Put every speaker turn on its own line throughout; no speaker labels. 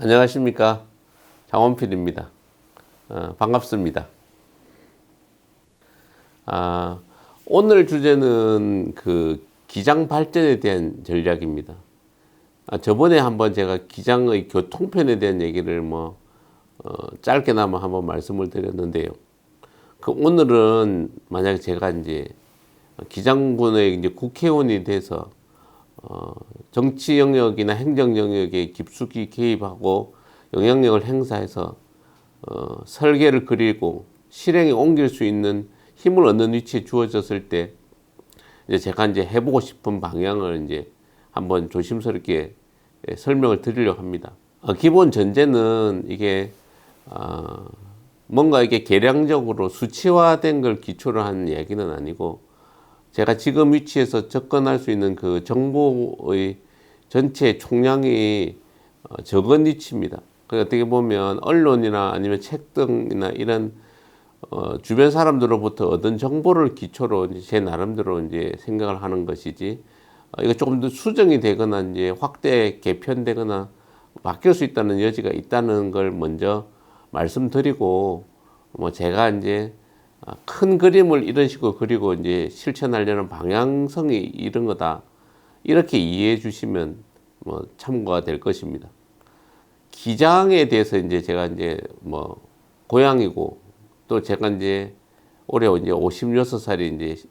안녕하십니까. 장원필입니다. 반갑습니다. 오늘 주제는 그 기장 발전에 대한 전략입니다. 저번에 한번 제가 기장의 교통편에 대한 얘기를 짧게나마 한번 말씀을 드렸는데요. 오늘은 만약에 제가 이제 기장군의 이제 국회의원이 돼서 정치 영역이나 행정 영역에 깊숙이 개입하고 영향력을 행사해서 설계를 그리고 실행에 옮길 수 있는 힘을 얻는 위치에 주어졌을 때 이제 제가 이제 해보고 싶은 방향을 이제 한번 조심스럽게 설명을 드리려고 합니다. 기본 전제는 이게 뭔가 이게 계량적으로 수치화된 걸 기초로 한 얘기는 아니고 제가 지금 위치에서 접근할 수 있는 그 정보의 전체 총량이 적은 위치입니다. 그러니까 어떻게 보면 언론이나 아니면 책 등이나 이런 주변 사람들로부터 얻은 정보를 기초로 이제 제 나름대로 이제 생각을 하는 것이지, 이거 조금 더 수정이 되거나 이제 확대 개편되거나 바뀔 수 있다는 여지가 있다는 걸 먼저 말씀드리고, 제가 이제 큰 그림을 이런 식으로 그리고 이제 실천하려는 방향성이 이런 거다, 이렇게 이해해 주시면 참고가 될 것입니다. 기장에 대해서 이제 제가 이제 고향이고, 또 제가 이제 올해 이제 56살이 이제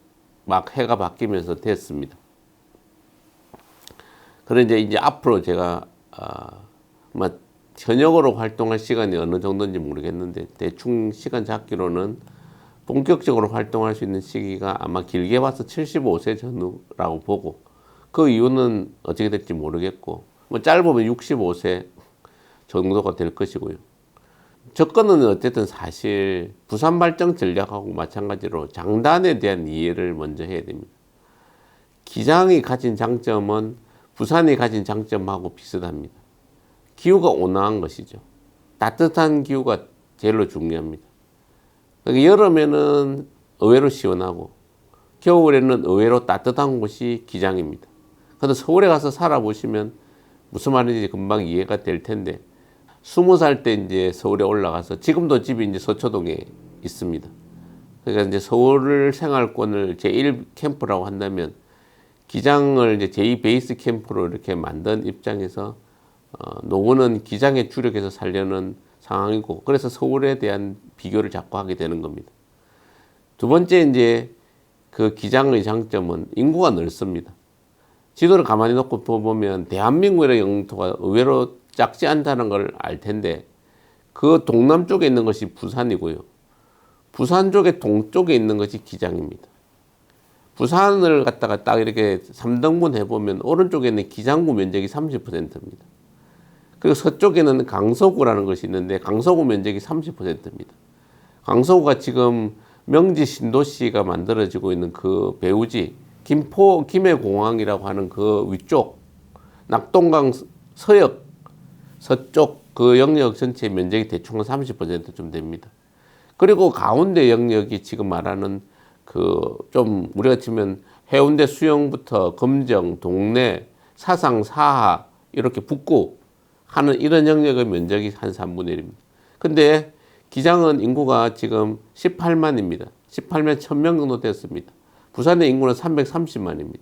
막 해가 바뀌면서 됐습니다. 그런데 이제 앞으로 제가 현역으로 활동할 시간이 어느 정도인지 모르겠는데, 대충 시간 잡기로는 본격적으로 활동할 수 있는 시기가 아마 길게 봐서 75세 전후라고 보고, 그 이유는 어떻게 될지 모르겠고, 짧으면 65세 정도가 될 것이고요. 접근은 어쨌든 사실 부산 발전 전략하고 마찬가지로 장단에 대한 이해를 먼저 해야 됩니다. 기장이 가진 장점은 부산이 가진 장점하고 비슷합니다. 기후가 온화한 것이죠. 따뜻한 기후가 제일로 중요합니다. 그러니까 여름에는 의외로 시원하고 겨울에는 의외로 따뜻한 곳이 기장입니다. 그런데 서울에 가서 살아보시면 무슨 말인지 금방 이해가 될 텐데, 20살 때 이제 서울에 올라가서, 지금도 집이 이제 서초동에 있습니다. 그러니까 이제 서울 생활권을 제1 캠프라고 한다면 기장을 이제 제2 베이스 캠프로 이렇게 만든 입장에서 노후는 기장에 주력해서 살려는 상황이고, 그래서 서울에 대한 비교를 자꾸 하게 되는 겁니다. 두 번째, 이제 그 기장의 장점은 인구가 넓습니다. 지도를 가만히 놓고 보면 대한민국의 영토가 의외로 작지 않다는 걸 알 텐데, 그 동남쪽에 있는 것이 부산이고요. 부산 쪽의 동쪽에 있는 것이 기장입니다. 부산을 갖다가 딱 이렇게 3등분 해보면 오른쪽에 있는 기장구 면적이 30%입니다. 그리고 서쪽에는 강서구라는 것이 있는데 강서구 면적이 30%입니다. 강서구가 지금 명지 신도시가 만들어지고 있는 그 배후지, 김해공항이라고 하는 그 위쪽, 낙동강 서역, 서쪽 그 영역 전체 면적이 대충 30%쯤 됩니다. 그리고 가운데 영역이 지금 말하는 그 좀 우리가 치면 해운대 수영부터 금정, 동래, 사상, 사하, 이렇게 북구 하는 이런 영역의 면적이 한 3분의 1입니다. 근데 기장은 인구가 지금 18만입니다. 18만 1000명 정도 됐습니다. 부산의 인구는 330만입니다.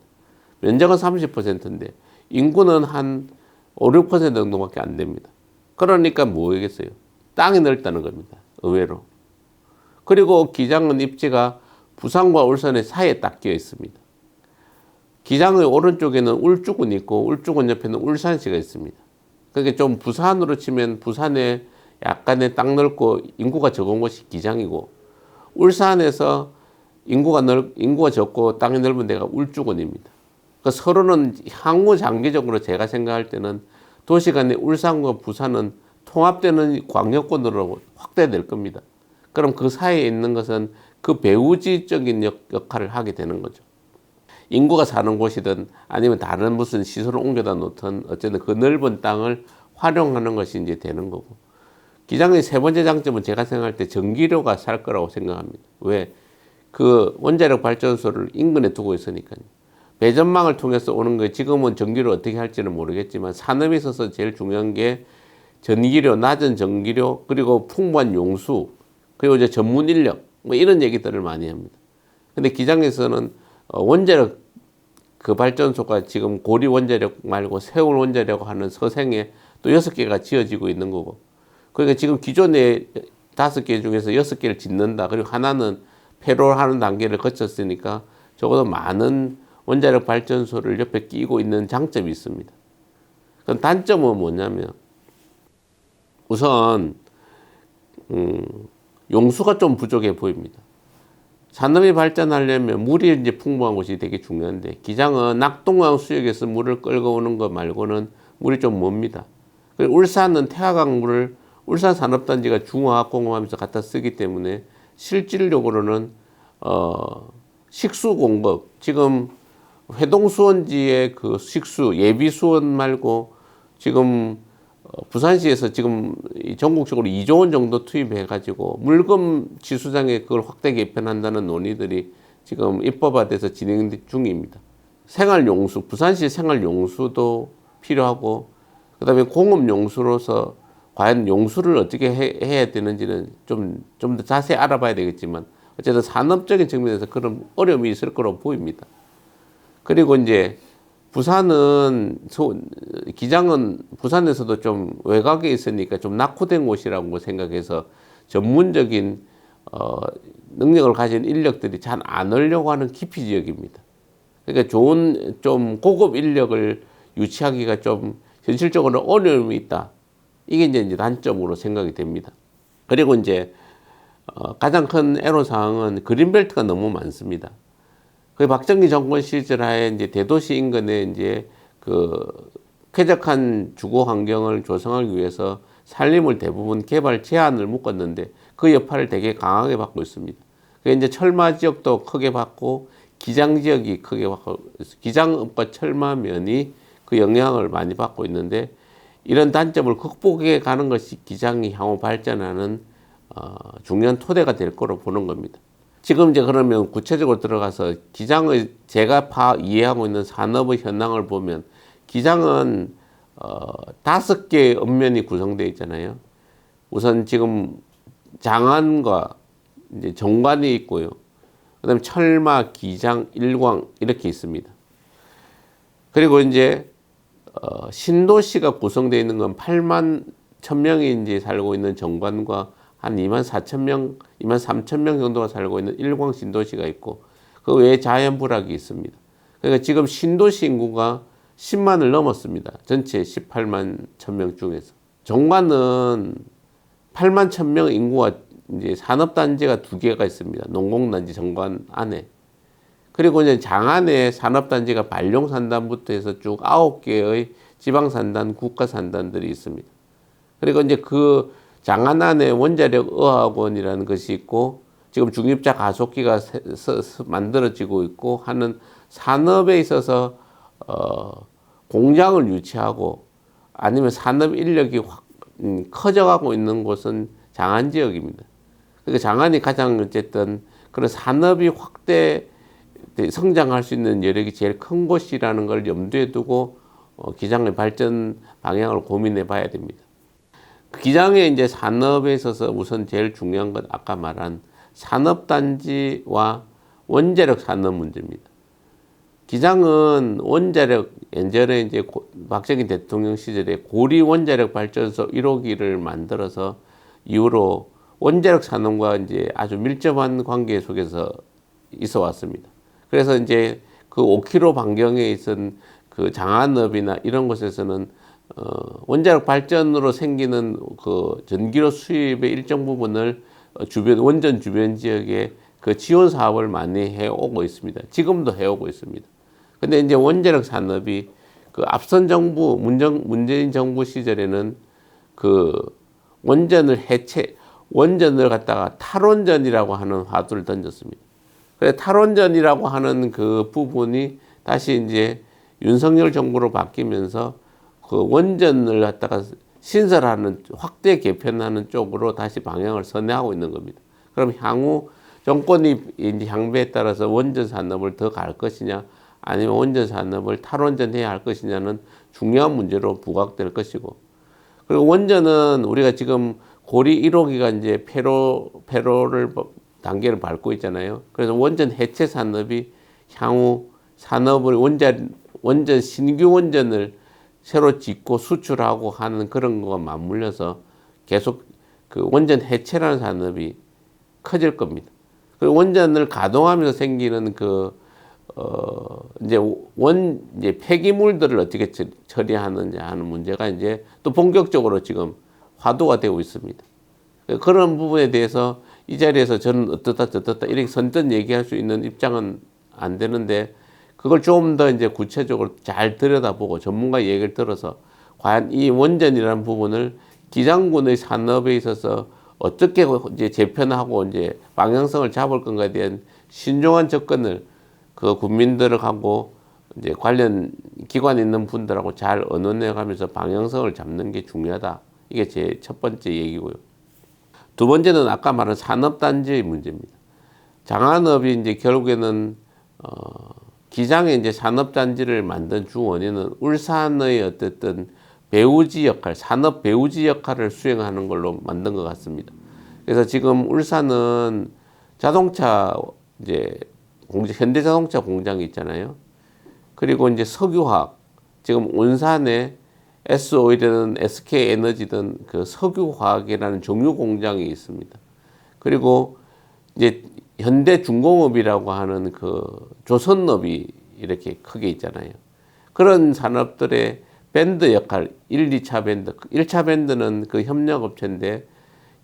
면적은 30%인데 인구는 한 5, 6% 정도밖에 안 됩니다. 그러니까 뭐겠어요? 땅이 넓다는 겁니다. 의외로. 그리고 기장은 입지가 부산과 울산의 사이에 딱 끼어 있습니다. 기장의 오른쪽에는 울주군이 있고 울주군 옆에는 울산시가 있습니다. 그러니까 좀 부산으로 치면 부산에 약간의 땅 넓고 인구가 적은 곳이 기장이고, 울산에서 인구가 적고 땅이 넓은 데가 울주군입니다. 그러니까 서로는 향후 장기적으로 제가 생각할 때는 도시 간의 울산과 부산은 통합되는 광역권으로 확대될 겁니다. 그럼 그 사이에 있는 것은 그 배후지적인 역할을 하게 되는 거죠. 인구가 사는 곳이든 아니면 다른 무슨 시설을 옮겨다 놓든 어쨌든 그 넓은 땅을 활용하는 것이 이제 되는 거고, 기장의 세 번째 장점은 제가 생각할 때 전기료가 살 거라고 생각합니다. 왜? 그 원자력 발전소를 인근에 두고 있으니까요. 배전망을 통해서 오는 거예요. 지금은 전기를 어떻게 할지는 모르겠지만 산업에 있어서 제일 중요한 게 전기료, 낮은 전기료, 그리고 풍부한 용수, 그리고 이제 전문 인력, 뭐 이런 얘기들을 많이 합니다. 근데 기장에서는 원자력 그 발전소가 지금 고리 원자력 말고 세울 원자력 하는 서생에 또 6개가 지어지고 있는 거고. 그러니까 지금 기존에 5개 중에서 6개를 짓는다. 그리고 하나는 폐로하는 단계를 거쳤으니까 적어도 많은 원자력 발전소를 옆에 끼고 있는 장점이 있습니다. 그럼 단점은 뭐냐면 우선 용수가 좀 부족해 보입니다. 산업이 발전하려면 물이 이제 풍부한 곳이 되게 중요한데 기장은 낙동강 수역에서 물을 끌고 오는 것 말고는 물이 좀 멉니다. 그리고 울산은 태화강 물을 울산 산업단지가 중화학 공업하면서 갖다 쓰기 때문에 실질적으로는 식수 공급, 지금 회동수원지의 그 식수 예비 수원 말고 지금 부산시에서 지금 전국적으로 2조 원 정도 투입해 가지고 물금 지수장에 그걸 확대 개편한다는 논의들이 지금 입법화돼서 진행 중입니다. 생활용수, 부산시 생활용수도 필요하고 그다음에 공업용수로서 과연 용수를 어떻게 해야 되는지는 좀 더 자세히 알아봐야 되겠지만 어쨌든 산업적인 측면에서 그런 어려움이 있을 거로 보입니다. 그리고 이제 부산은 기장은 부산에서도 좀 외곽에 있으니까 좀 낙후된 곳이라고 생각해서 전문적인 능력을 가진 인력들이 잘 안 오려고 하는 기피 지역입니다. 그러니까 좋은 좀 고급 인력을 유치하기가 좀 현실적으로 어려움이 있다. 이게 이제 단점으로 생각이 됩니다. 그리고 이제 가장 큰 애로사항은 그린벨트가 너무 많습니다. 그 박정희 정권 시절하에 이제 대도시 인근에 이제 그 쾌적한 주거 환경을 조성하기 위해서 산림을 대부분 개발 제한을 묶었는데 그 여파를 되게 강하게 받고 있습니다. 그 이제 철마 지역도 크게 받고 기장 지역이 크게 받고 기장업과 철마면이 그 영향을 많이 받고 있는데 이런 단점을 극복해 가는 것이 기장이 향후 발전하는 중요한 토대가 될 거로 보는 겁니다. 지금 이제 그러면 구체적으로 들어가서 기장의 제가 이해하고 있는 산업의 현황을 보면 기장은 5개의 읍면이 구성되어 있잖아요. 우선 지금 장안과 이제 정관이 있고요. 그다음에 철마, 기장, 일광 이렇게 있습니다. 그리고 이제 신도시가 구성되어 있는 건 8만 1,000명이 이제 살고 있는 정관과 한 2만 4천 명, 2만 3천 명 정도가 살고 있는 일광 신도시가 있고 그 외에 자연부락이 있습니다. 그러니까 지금 신도시 인구가 10만을 넘었습니다. 전체 18만 1,000명 중에서. 정관은 8만 1,000명 인구가 이제 산업단지가 2개가 있습니다. 농공단지 정관 안에. 그리고 이제 장안에 산업단지가 발룡산단부터 해서 쭉 9개의 지방산단, 국가산단들이 있습니다. 그리고 이제 그 장안 안에 원자력 어학원이라는 것이 있고 지금 중입자 가속기가 만들어지고 있고 하는 산업에 있어서 공장을 유치하고 아니면 산업 인력이 커져가고 있는 곳은 장안 지역입니다. 그러니까 장안이 가장 어쨌든 그런 산업이 확대 성장할 수 있는 여력이 제일 큰 곳이라는 걸 염두에 두고 기장의 발전 방향을 고민해 봐야 됩니다. 기장의 이제 산업에 있어서 우선 제일 중요한 건 아까 말한 산업단지와 원자력 산업 문제입니다. 기장은 원자력 예전에 이제 박정희 대통령 시절에 고리 원자력 발전소 1호기를 만들어서 이후로 원자력 산업과 이제 아주 밀접한 관계 속에서 있어 왔습니다. 그래서 이제 그 5km 반경에 있은 그 장안읍이나 이런 곳에서는 원자력 발전으로 생기는 그 전기료 수입의 일정 부분을 원전 주변 지역에 그 지원 사업을 많이 해오고 있습니다. 지금도 해오고 있습니다. 근데 이제 원자력 산업이 그 앞선 정부, 문재인 정부 시절에는 그 원전을 갖다가 탈원전이라고 하는 화두를 던졌습니다. 그래서 탈원전이라고 하는 그 부분이 다시 이제 윤석열 정부로 바뀌면서 그 원전을 갖다가 신설하는 확대 개편하는 쪽으로 다시 방향을 선회하고 있는 겁니다. 그럼 향후 정권이 이제 향배에 따라서 원전 산업을 더 갈 것이냐 아니면 원전 산업을 탈원전해야 할 것이냐는 중요한 문제로 부각될 것이고 그리고 원전은 우리가 지금 고리 1호기가 이제 폐로를 단계를 밟고 있잖아요. 그래서 원전 해체 산업이 향후 산업을 원전 신규 원전을 새로 짓고 수출하고 하는 그런 거와 맞물려서 계속 그 원전 해체라는 산업이 커질 겁니다. 그 원전을 가동하면서 생기는 이제 폐기물들을 어떻게 처리하느냐 하는 문제가 이제 또 본격적으로 지금 화두가 되고 있습니다. 그런 부분에 대해서 이 자리에서 저는 어떻다 저떻다 이렇게 선뜻 얘기할 수 있는 입장은 안 되는데, 그걸 좀 더 이제 구체적으로 잘 들여다보고 전문가 얘기를 들어서 과연 이 원전이라는 부분을 기장군의 산업에 있어서 어떻게 이제 재편하고 이제 방향성을 잡을 건가에 대한 신중한 접근을 그 국민들하고 이제 관련 기관에 있는 분들하고 잘 의논해 가면서 방향성을 잡는 게 중요하다. 이게 제 첫 번째 얘기고요. 두 번째는 아까 말한 산업단지의 문제입니다. 장안업이 이제 결국에는 기장에 이제 산업단지를 만든 주 원인은 울산의 어쨌든 배후지 역할, 산업 배후지 역할을 수행하는 걸로 만든 것 같습니다. 그래서 지금 울산은 자동차 이제 현대자동차 공장이 있잖아요. 그리고 이제 석유화학, 지금 온산에 S오일이든 SK에너지든 그 석유화학이라는 정유 공장이 있습니다. 그리고 이제 현대중공업이라고 하는 그 조선업이 이렇게 크게 있잖아요. 그런 산업들의 밴드 역할, 1, 2차 밴드, 1차 밴드는 그 협력업체인데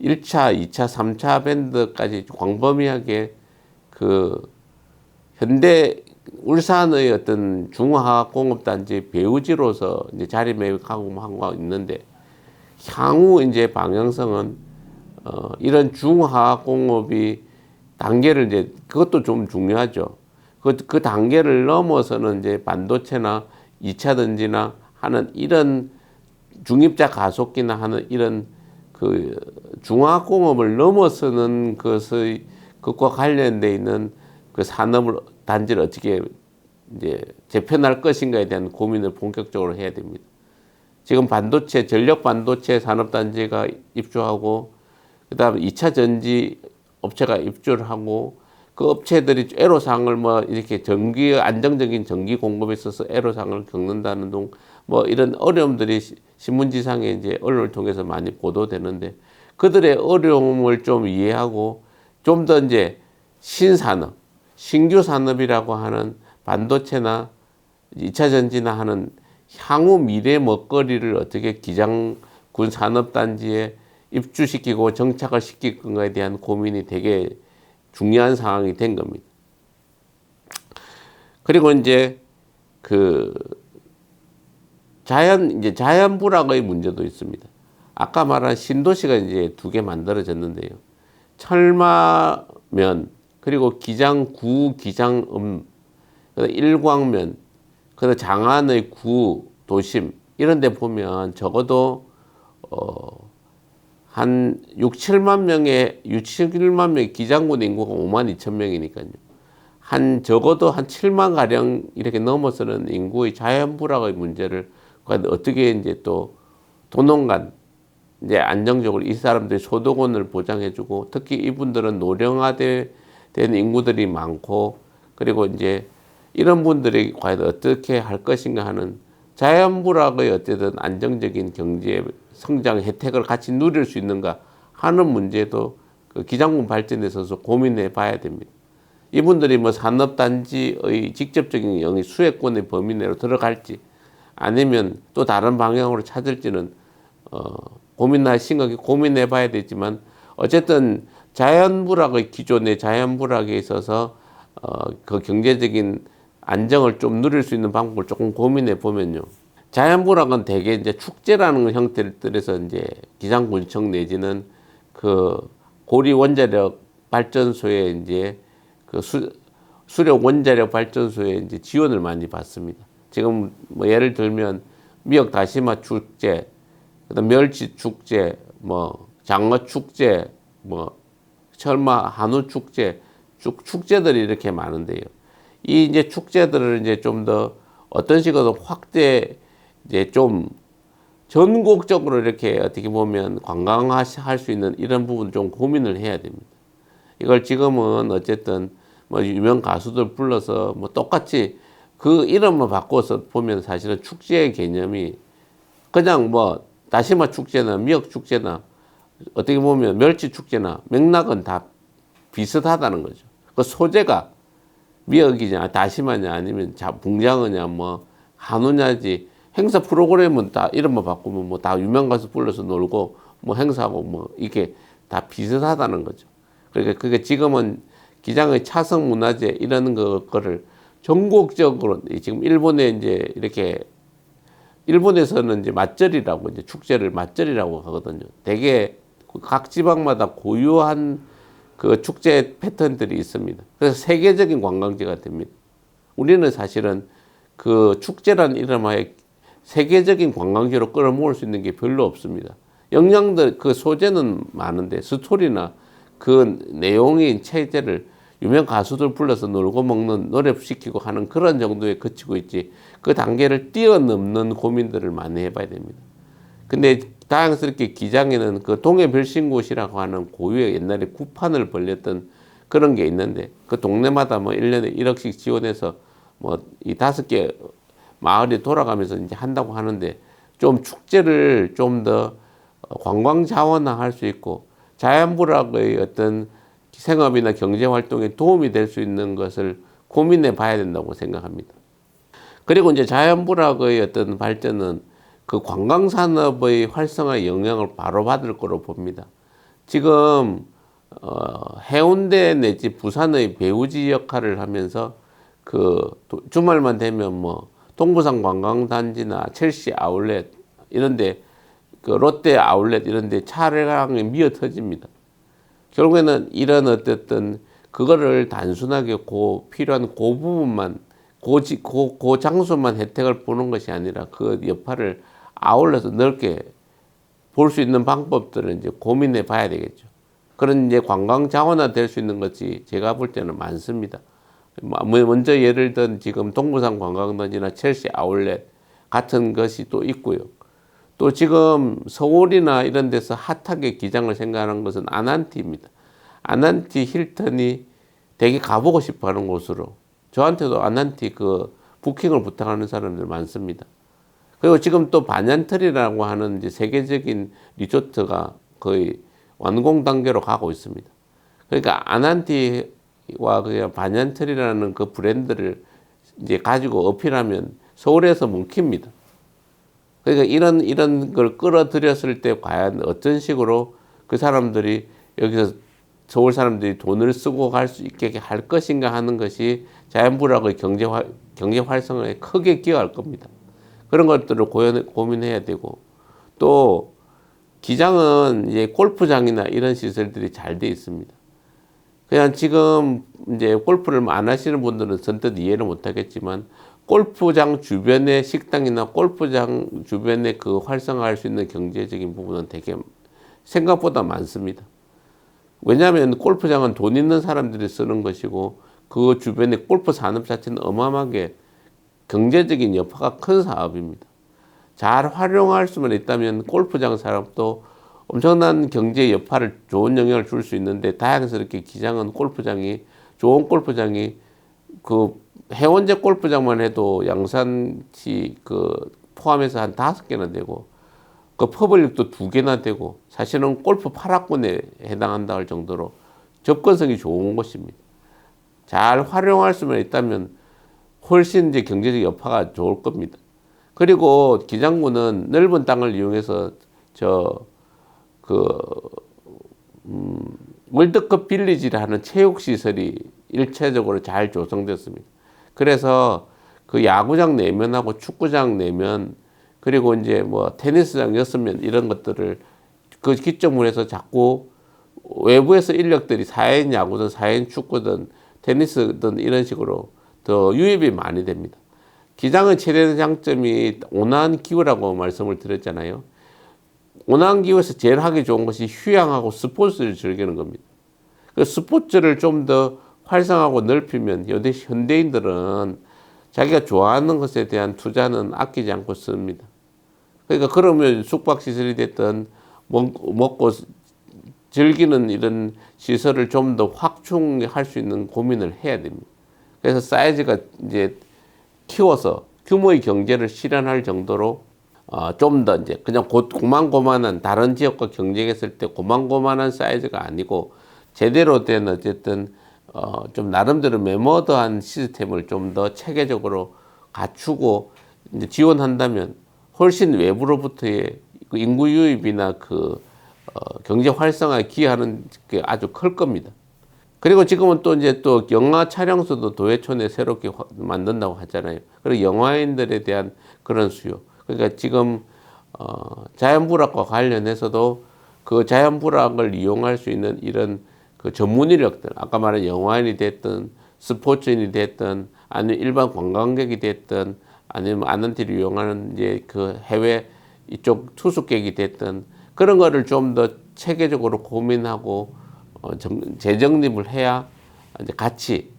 1차, 2차, 3차 밴드까지 광범위하게 그 울산의 어떤 중화공업단지 배후지로서 이제 자리매김하고 있는데, 향후 이제 방향성은 이런 중화공업이 단계를 이제 그것도 좀 중요하죠. 그 단계를 넘어서는 이제 반도체나 2차 전지나 하는 이런 중입자 가속기나 하는 이런 그 중화공업을 넘어서는 그것과 관련돼 있는 그 산업을 단지를 어떻게 이제 재편할 것인가에 대한 고민을 본격적으로 해야 됩니다. 지금 반도체, 전력 반도체 산업단지가 입주하고, 그 다음에 2차 전지 업체가 입주를 하고, 그 업체들이 애로사항을 뭐 이렇게 안정적인 전기 공급에 있어서 애로사항을 겪는다는 등 뭐 이런 어려움들이 신문지상에 이제 언론을 통해서 많이 보도되는데, 그들의 어려움을 좀 이해하고 좀 더 이제 신산업, 신규 산업이라고 하는 반도체나 2차 전지나 하는 향후 미래 먹거리를 어떻게 기장군 산업단지에 입주시키고 정착을 시킬 건가에 대한 고민이 되게 중요한 상황이 된 겁니다. 그리고 이제 자연 불황의 문제도 있습니다. 아까 말한 신도시가 이제 2개 만들어졌는데요. 철마면, 그리고 기장구, 기장읍, 일광면, 그다음 장안의 구, 도심 이런 데 보면 적어도 한 6, 7만 명의 기장군 인구가 5만 2천 명이니까요. 적어도 한 7만 가량 이렇게 넘어서는 인구의 자연불황의 문제를 어떻게 이제 또 도농간 이제 안정적으로 이 사람들이 소득원을 보장해주고, 특히 이분들은 노령화된 인구들이 많고, 그리고 이제 이런 분들이 과연 어떻게 할 것인가 하는 자연불황의 어쨌든 안정적인 경제 성장 혜택을 같이 누릴 수 있는가 하는 문제도 그 기장군 발전에 있어서 고민해 봐야 됩니다. 이분들이 뭐 산업단지의 직접적인 영위 수혜권의 범위 내로 들어갈지 아니면 또 다른 방향으로 찾을지는 심각하게 고민해 봐야 되지만, 어쨌든 기존의 자연불황에 있어서 그 경제적인 안정을 좀 누릴 수 있는 방법을 조금 고민해 보면요. 자연불황은 대개 이제 축제라는 형태들에서 이제 기장군청 내지는 그 고리 원자력 발전소에 이제 그 수력 원자력 발전소에 이제 지원을 많이 받습니다. 지금 뭐 예를 들면 미역 다시마 축제, 그다음 멸치 축제, 뭐 장어 축제, 뭐 철마 한우 축제, 축제들이 이렇게 많은데요. 이 이제 축제들을 이제 좀 더 어떤 식으로 확대, 이제 좀 전국적으로 이렇게 어떻게 보면 관광할 수 있는 이런 부분 좀 고민을 해야 됩니다. 이걸 지금은 어쨌든 뭐 유명 가수들 불러서 뭐 똑같이 그 이름만 바꿔서 보면 사실은 축제의 개념이 그냥 뭐 다시마 축제나 미역 축제나 어떻게 보면 멸치 축제나 맥락은 다 비슷하다는 거죠. 그 소재가 미역이냐 다시마냐 아니면 붕장어냐 뭐 한우냐지 행사 프로그램은 다 이름만 바꾸면 뭐 다 유명 가수 불러서 놀고 뭐 행사하고 뭐 이게 다 비슷하다는 거죠. 그러니까 그게 지금은 기장의 차성 문화재 이런 거를 전국적으로 지금 일본에 이제 이렇게 일본에서는 이제 맞절이라고 이제 축제를 맞절이라고 하거든요. 대개 각 지방마다 고유한 그 축제 패턴들이 있습니다. 그래서 세계적인 관광지가 됩니다. 우리는 사실은 그 축제라는 이름하에 세계적인 관광지로 끌어모을 수 있는 게 별로 없습니다. 영양들 그 소재는 많은데 스토리나 그 내용인 체제를 유명 가수들 불러서 놀고 먹는 노래 시키고 하는 그런 정도에 그치고 있지 그 단계를 뛰어넘는 고민들을 많이 해봐야 됩니다. 근데 다양스럽게 기장에는 그 동해별신굿이라고 하는 고유의 옛날에 구판을 벌렸던 그런 게 있는데 그 동네마다 뭐 1년에 1억씩 지원해서 뭐 이 5개 마을이 돌아가면서 이제 한다고 하는데 좀 축제를 좀 더 관광 자원화할 수 있고 자연불학의 어떤 생업이나 경제 활동에 도움이 될 수 있는 것을 고민해 봐야 된다고 생각합니다. 그리고 이제 자연불학의 어떤 발전은 그 관광산업의 활성화에 영향을 바로 받을 거로 봅니다. 지금 해운대 내지 부산의 배후지 역할을 하면서 그 주말만 되면 뭐 동부산 관광단지나 첼시 아울렛 이런데 그 롯데 아울렛 이런데 차량이 미어 터집니다. 결국에는 이런 어쨌든 그거를 단순하게 필요한 그 부분만 그 장소만 혜택을 보는 것이 아니라 그 여파를 아울러서 넓게 볼 수 있는 방법들을 이제 고민해 봐야 되겠죠. 그런 이제 관광 자원화 될 수 있는 것이 제가 볼 때는 많습니다. 먼저 예를 든 지금 동부산 관광단지나 첼시 아울렛 같은 것이 또 있고요. 또 지금 서울이나 이런 데서 핫하게 기장을 생각하는 것은 아난티입니다. 아난티 힐튼이 되게 가보고 싶어 하는 곳으로 저한테도 아난티 그 부킹을 부탁하는 사람들 많습니다. 그리고 지금 또 반얀트리라고 하는 이제 세계적인 리조트가 거의 완공 단계로 가고 있습니다. 그러니까 아난티와 그냥 반얀트리라는 그 브랜드를 이제 가지고 어필하면 서울에서 뭉칩니다. 그러니까 이런 걸 끌어들였을 때 과연 어떤 식으로 그 사람들이 여기서 서울 사람들이 돈을 쓰고 갈 수 있게 할 것인가 하는 것이 자연불학의 경제 활성화에 크게 기여할 겁니다. 그런 것들을 고민해야 되고 또 기장은 이제 골프장이나 이런 시설들이 잘 돼 있습니다. 그냥 지금 이제 골프를 안 하시는 분들은 선뜻 이해를 못 하겠지만 골프장 주변의 식당이나 골프장 주변에 그 활성화할 수 있는 경제적인 부분은 되게 생각보다 많습니다. 왜냐하면 골프장은 돈 있는 사람들이 쓰는 것이고 그 주변에 골프 산업 자체는 어마어마하게 경제적인 여파가 큰 사업입니다. 잘 활용할 수만 있다면 골프장 산업도 엄청난 경제 여파를 좋은 영향을 줄 수 있는데 다양스럽게 기장은 좋은 골프장이 그 해원제 골프장만 해도 양산시 그 포함해서 한 5개나 되고 그 퍼블릭도 2개나 되고 사실은 골프 8학군에 해당한다 할 정도로 접근성이 좋은 곳입니다. 잘 활용할 수만 있다면 훨씬 이제 경제적 여파가 좋을 겁니다. 그리고 기장구는 넓은 땅을 이용해서 월드컵 빌리지라는 체육시설이 일체적으로 잘 조성됐습니다. 그래서 그 야구장 내면하고 축구장 내면 그리고 이제 뭐 테니스장 6면 이런 것들을 그 기점으로 해서 자꾸 외부에서 인력들이 4인 야구든 4인 축구든 테니스든 이런 식으로 더 유입이 많이 됩니다. 기장의 최대 장점이 온화한 기후라고 말씀을 드렸잖아요. 온화한 기후에서 제일 하기 좋은 것이 휴양하고 스포츠를 즐기는 겁니다. 그 스포츠를 좀 더 활성화하고 넓히면 현대인들은 자기가 좋아하는 것에 대한 투자는 아끼지 않고 씁니다. 그러니까 그러면 숙박시설이 됐든 먹고 즐기는 이런 시설을 좀 더 확충할 수 있는 고민을 해야 됩니다. 그래서 사이즈가 이제 키워서 규모의 경제를 실현할 정도로 좀 더 이제 그냥 고만고만한 다른 지역과 경쟁했을 때 고만고만한 사이즈가 아니고 제대로 된 어쨌든 좀 나름대로 매머드한 시스템을 좀 더 체계적으로 갖추고 이제 지원한다면 훨씬 외부로부터의 그 인구 유입이나 경제 활성화에 기여하는 게 아주 클 겁니다. 그리고 지금은 또 이제 또 영화 촬영소도 도회촌에 새롭게 만든다고 하잖아요. 그리고 영화인들에 대한 그런 수요. 그러니까 지금 자연불학과 관련해서도 그 자연불학을 이용할 수 있는 이런 그 전문 인력들, 아까 말한 영화인이 됐든 스포츠인이 됐든 아니면 일반 관광객이 됐든 아니면 아는티를 이용하는 이제 그 해외 이쪽 투숙객이 됐든 그런 거를 좀 더 체계적으로 고민하고 재정립을 해야 이제 같이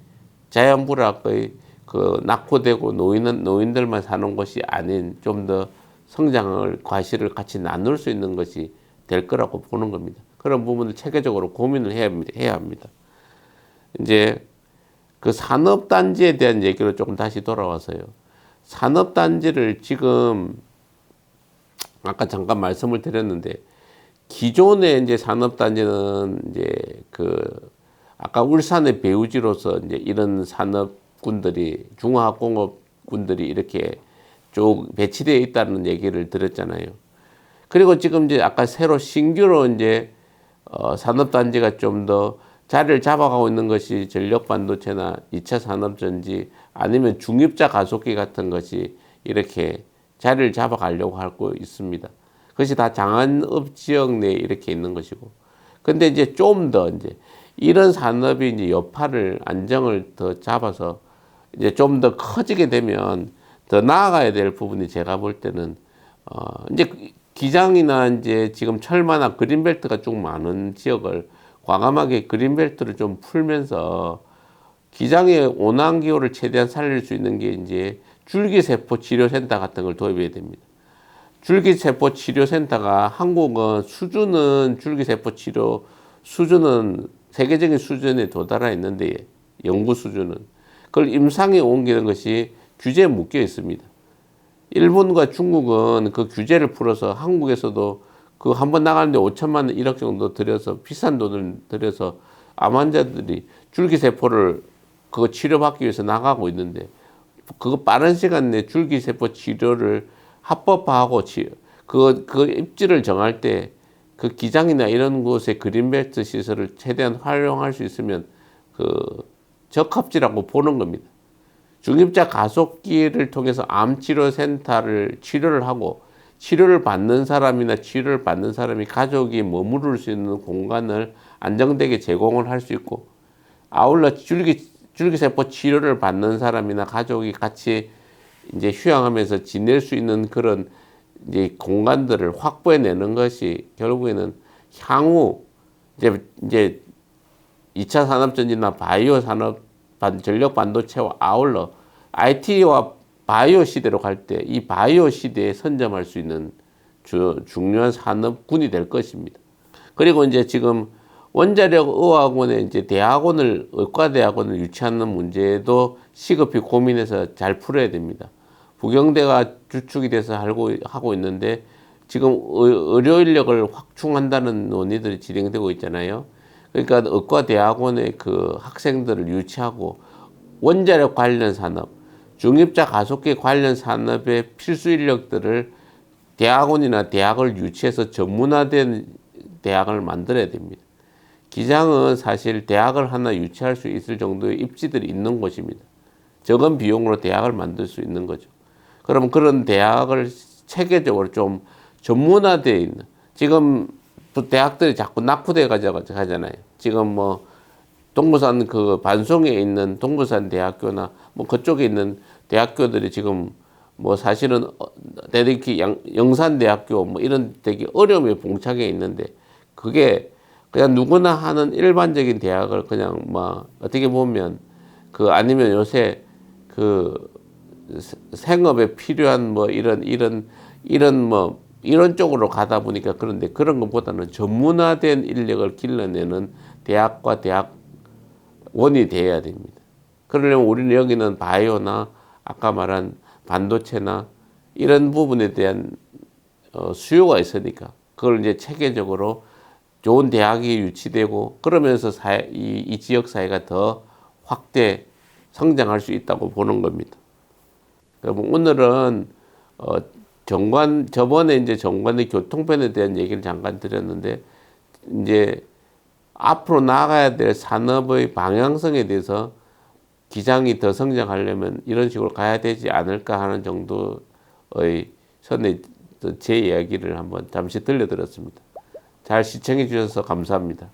자연불학의 그 낙후되고 노인들만 사는 것이 아닌 좀 더 성장을 과실을 같이 나눌 수 있는 것이 될 거라고 보는 겁니다. 그런 부분을 체계적으로 고민을 해야 합니다. 이제 그 산업단지에 대한 얘기로 조금 다시 돌아와서요. 산업단지를 지금 아까 잠깐 말씀을 드렸는데 기존의 이제 산업단지는 이제 아까 울산의 배후지로서 이제 이런 산업군들이 중화학공업군들이 이렇게 쭉 배치되어 있다는 얘기를 드렸잖아요. 그리고 지금 이제 아까 새로 신규로 이제 산업단지가 좀 더 자리를 잡아가고 있는 것이 전력반도체나 2차 산업전지 아니면 중입자 가속기 같은 것이 이렇게 자리를 잡아가려고 하고 있습니다. 그것이 다 장안읍 지역 내에 이렇게 있는 것이고. 근데 이제 좀 더 이제 이런 산업이 이제 여파를 안정을 더 잡아서 이제 좀 더 커지게 되면 더 나아가야 될 부분이 제가 볼 때는 이제 기장이나 이제 지금 철마나 그린벨트가 쭉 많은 지역을 과감하게 그린벨트를 좀 풀면서 기장의 온난기후를 최대한 살릴 수 있는 게 이제 줄기세포 치료센터 같은 걸 도입해야 됩니다. 줄기세포 치료센터가 한국은 줄기세포 치료 수준은 세계적인 수준에 도달해 있는데 연구 수준은 그걸 임상에 옮기는 것이 규제에 묶여 있습니다. 일본과 중국은 그 규제를 풀어서 한국에서도 그 한 번 나가는데 5천만 원, 1억 정도 들여서 비싼 돈을 들여서 암 환자들이 줄기세포를 그거 치료받기 위해서 나가고 있는데 그거 빠른 시간 내에 줄기세포 치료를 합법화하고 그 입지를 정할 때 그 기장이나 이런 곳에 그린벨트 시설을 최대한 활용할 수 있으면 적합지라고 보는 겁니다. 중입자 가속기를 통해서 암치료센터를 치료를 하고 치료를 받는 사람이나 치료를 받는 사람이 가족이 머무를 수 있는 공간을 안정되게 제공을 할 수 있고 아울러 줄기세포 치료를 받는 사람이나 가족이 같이 이제 휴양하면서 지낼 수 있는 그런 이제 공간들을 확보해내는 것이 결국에는 향후 이제 2차 산업전지나 바이오 산업, 전력 반도체와 아울러 IT와 바이오 시대로 갈 때 이 바이오 시대에 선점할 수 있는 중요한 산업군이 될 것입니다. 그리고 이제 지금 원자력 의학원에 이제 의과대학원을 유치하는 문제도 시급히 고민해서 잘 풀어야 됩니다. 부경대가 주축이 돼서 하고 있는데 지금 의료 인력을 확충한다는 논의들이 진행되고 있잖아요. 그러니까 의과대학원의 그 학생들을 유치하고 원자력 관련 산업, 중입자 가속기 관련 산업의 필수 인력들을 대학원이나 대학을 유치해서 전문화된 대학을 만들어야 됩니다. 기장은 사실 대학을 하나 유치할 수 있을 정도의 입지들이 있는 곳입니다. 적은 비용으로 대학을 만들 수 있는 거죠. 그럼 그런 대학을 체계적으로 좀 전문화되어 있는, 지금 또 대학들이 자꾸 낙후돼 가잖아요. 지금 뭐 동부산 그 반송에 있는 동부산 대학교나 뭐 그쪽에 있는 대학교들이 지금 뭐 사실은 대립기 영산대학교 뭐 이런 되게 어려움에 봉착해 있는데 그게 그냥 누구나 하는 일반적인 대학을 그냥 뭐 어떻게 보면 아니면 요새 생업에 필요한 뭐 이런 이런 뭐 이런 쪽으로 가다 보니까 그런데 그런 것보다는 전문화된 인력을 길러내는 대학과 대학원이 돼야 됩니다. 그러려면 우리는 여기는 바이오나 아까 말한 반도체나 이런 부분에 대한 수요가 있으니까 그걸 이제 체계적으로 좋은 대학이 유치되고 그러면서 이 지역 사회가 더 확대 성장할 수 있다고 보는 겁니다. 그럼 오늘은 저번에 이제 정관의 교통편에 대한 얘기를 잠깐 드렸는데 이제 앞으로 나가야 될 산업의 방향성에 대해서 기장이 더 성장하려면 이런 식으로 가야 되지 않을까 하는 정도의 선에 제 이야기를 한번 잠시 들려드렸습니다. 잘 시청해 주셔서 감사합니다.